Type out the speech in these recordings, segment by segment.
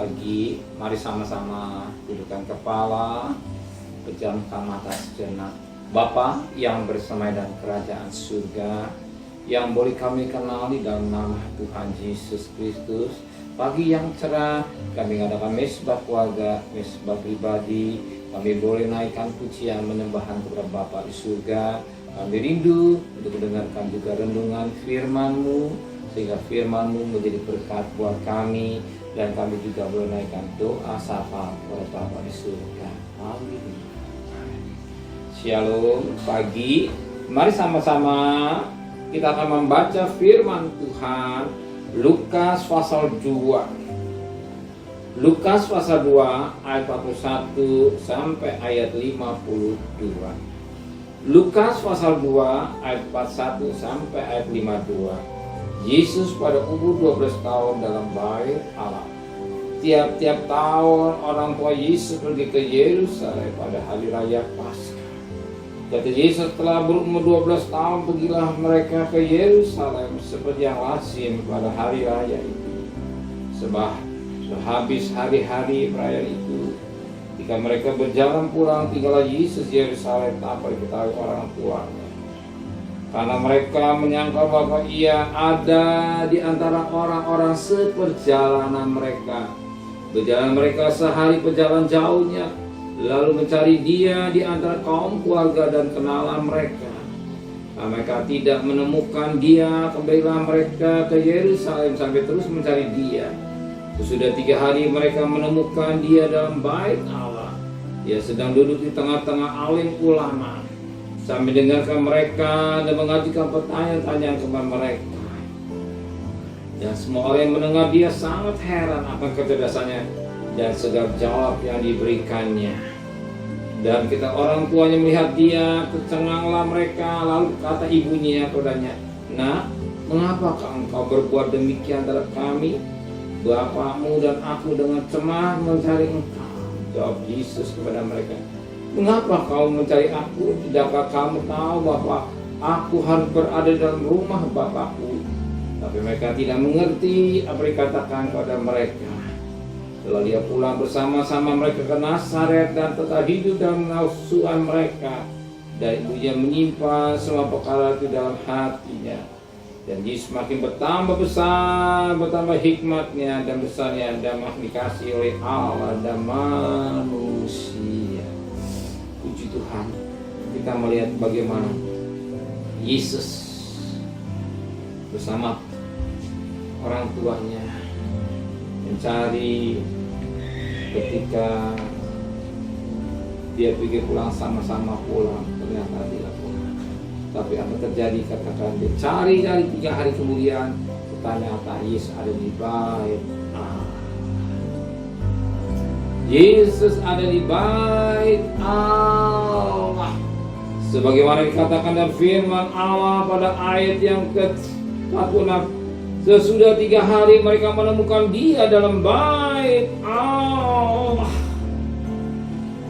pagi, mari sama-sama dudukkan kepala, pejamkan mata sejenak. Bapa yang bersama dan kerajaan surga, yang boleh kami kenali dalam nama Tuhan Yesus Kristus. Pagi yang cerah, kami mengadakan mesbah keluarga, mesbah pribadi. Kami boleh naikkan pujian menyembahan kepada Bapa di surga. Kami rindu untuk mendengarkan juga renungan firman-Mu, sehingga firman-Mu menjadi berkat buat kami, dan kami juga boleh naikkan doa sapa kepada Bapa di surga. Amin. Shalom. Pagi, mari sama-sama kita akan membaca firman Tuhan Lukas pasal 2. Lukas pasal 2 ayat 41 sampai ayat 52. Lukas pasal 2 ayat 41 sampai ayat 52. Yesus pada umur 12 tahun dalam bait Allah. Tiap-tiap tahun orang tua Yesus pergi ke Yerusalem pada hari raya Paskah. Kata Yesus, setelah berumur 12 tahun pergilah mereka ke Yerusalem seperti yang lazim pada hari raya itu. Sebab sehabis hari-hari perayaan itu, ketika mereka berjalan pulang, tinggallah Yesus di Yerusalem tanpa diketahui orang tuanya. Karena mereka menyangka bahwa ia ada di antara orang-orang seperjalanan mereka. Berjalan mereka sehari perjalanan jauhnya, lalu mencari dia di antara kaum keluarga dan kenalan mereka. Nah, mereka tidak menemukan dia, kembalilah mereka ke Yerusalem sampai terus mencari dia. Sudah 3 hari mereka menemukan dia dalam bait Allah. Dia sedang duduk di tengah-tengah alim ulama, sambil mendengarkan mereka dan mengajukan pertanyaan-pertanyaan kepada mereka. Dan semua orang yang mendengar dia sangat heran akan kecerdasannya dan segala jawab yang diberikannya. Dan kita orang tuanya melihat dia, tercenganglah mereka. Lalu kata ibunya kepadanya, "Nak, mengapakah engkau berbuat demikian terhadap kami? Bapakmu dan aku dengan cemas mencari engkau." Jawab Yesus kepada mereka, "Mengapa kau mencari aku? Tidakkah kamu tahu bahwa aku harus berada dalam rumah Bapakku?" Tapi mereka tidak mengerti apa dikatakan kepada mereka. Lalu dia pulang bersama-sama mereka ke Nazaret dan tetap hidup dalam nafsuan mereka. Dan ibunya menyimpan semua perkara itu dalam hatinya. Dan dia semakin bertambah besar, bertambah hikmatnya dan besarnya, dan dikasihi oleh Allah dan manusia. Puji Tuhan, kita melihat bagaimana Yesus bersama orang tuanya mencari. Ketika dia pikir pulang, sama-sama pulang, ternyata tidak pulang. Tapi apa terjadi? Katakan dia cari 3 hari kemudian, ternyata Yesus ada di bait Allah. Yesus ada di bait Allah. Sebagaimana dikatakan dalam firman Allah pada ayat yang ke-46. Sesudah 3 hari mereka menemukan dia dalam bait Allah.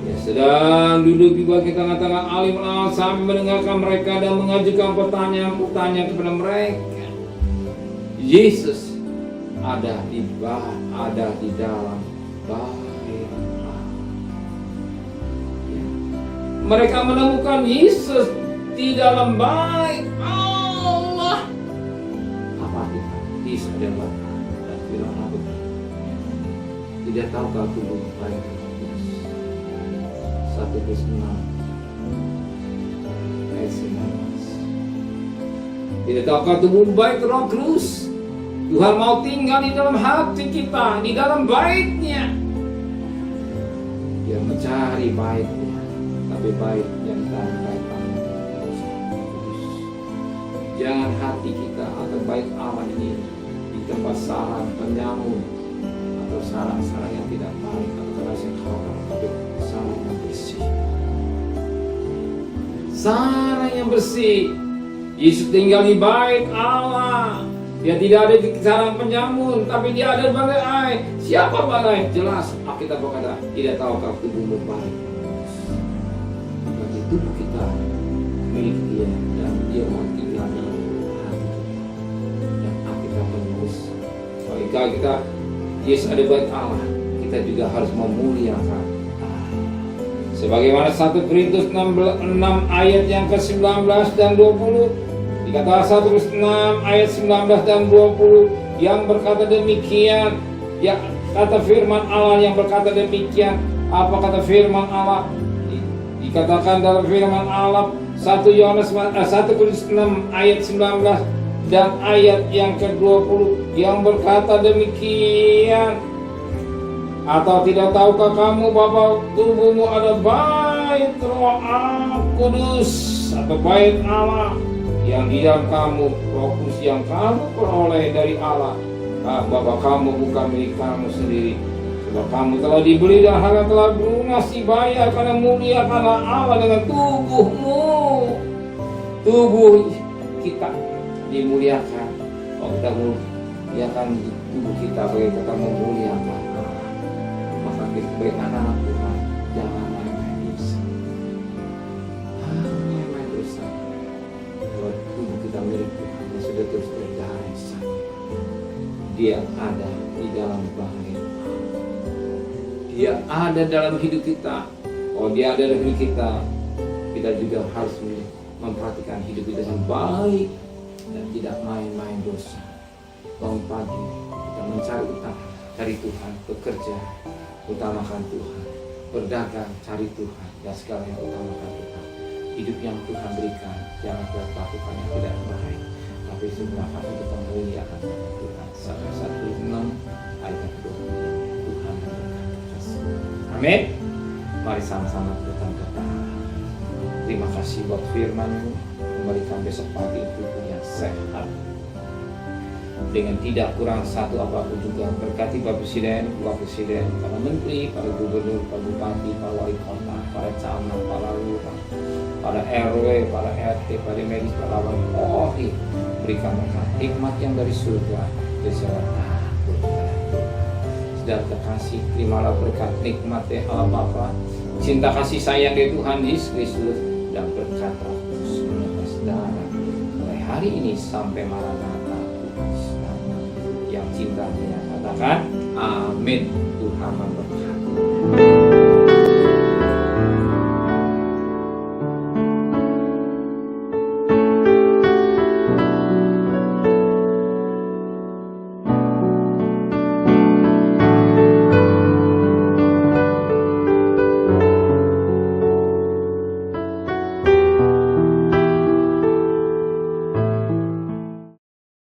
Dia sedang duduk di bagi tengah-tengah alim Allah sambil mendengarkan mereka dan mengajukan pertanyaan-pertanyaan kepada mereka. Yesus ada di dalam bait Allah. Mereka menemukan Yesus di dalam bait Allah. Yesus adalah firman Allah. Tidak tahukah tubuh baik Roh Kudus? 1 Petrus 6 ayat 19. Tidak tahukah tubuh baik Roh Kudus? Tuhan mau tinggal di dalam hati kita, di dalam baitnya. Dia mencari baitnya, tapi bait yang tanpa Kudus. Jangan hati kita atau bait Allah ini tempat sarang penyamun atau sarang-sarang yang tidak baik atau rasa kotor, tapi sarang yang bersih. Sarang yang bersih. Yesus tinggal di bait Allah. Dia tidak ada di sarang penyamun, tapi dia ada di balai. Siapa balai? Jelas Alkitab berkata, tidak tahukah tubuhmu baik. Bagi tubuh kita milik dia, dan dia mau tinggal di kita, Yesus ada bait Allah. kita juga harus memuliakan. Sebagaimana 1 Korintus 6 ayat yang ke-19 dan 20. Dikatakan 1 Korintus 6 ayat 19 dan 20 yang berkata demikian. Ya, kata firman Allah yang berkata demikian. Apa kata firman Allah? Dikatakan dalam firman Allah 1 Korintus 6 ayat 19 dan ayat yang ke-20 yang berkata demikian. Atau tidak tahukah kamu bahwa tubuhmu ada bait Roh Kudus atau bait Allah yang di dalam kamu, Roh Kudus yang kamu peroleh dari Allah, bahwa kamu bukan milik kamu sendiri, sebab kamu telah dibeli dan harga telah lunas dibayar, karena muliakanlah Allah dengan tubuhmu. Tubuh kita dimuliakan. Kalau kita muliakan tubuh kita, bagi kita memuliakan Allah. Maka kita sebagai anak-anak Tuhan, jangan main-main dosa. Main-main dosa. Kalau tubuh kita milik Tuhan, yang sudah terus berjalan, Dia ada di dalam bait. Dia ada dalam hidup kita. Oh, Dia ada dalam hidup kita. Kita juga harus memperhatikan hidup kita dengan baik dan tidak main-main dosa. Bangun pagi kita mencari cari Tuhan, bekerja, utamakan Tuhan, berdagang, cari Tuhan, dan segala yang utamakan Tuhan. Hidup yang Tuhan berikan, jangan kita lakukan yang tidak baik, tapi gunakan untuk memuliakan Tuhan. 1 ayat 20. Tuhan memberkati. Amin. Mari sama-sama kita berdoa. Terima kasih buat firman-Mu. Kembalikan besok pagi tubuh yang sehat, dengan tidak kurang satu apapun juga. Berkati Bapak Presiden, Wakil Presiden, para Menteri, para Gubernur, para Bupati, para Wali Kota, para camat, para lurah, para RW, para RT, para medis, para wali Polri. Berikan mereka hikmat yang dari surga, beserta dan kekasih. Terimalah berkat nikmat Allah Bapa, cinta kasih sayang dari Tuhan Yesus Kristus, dan berkat Roh Kudus menetes darah mulai hari ini sampai Maranatha yang cintanya. Katakan amin. Tuhan memberkati.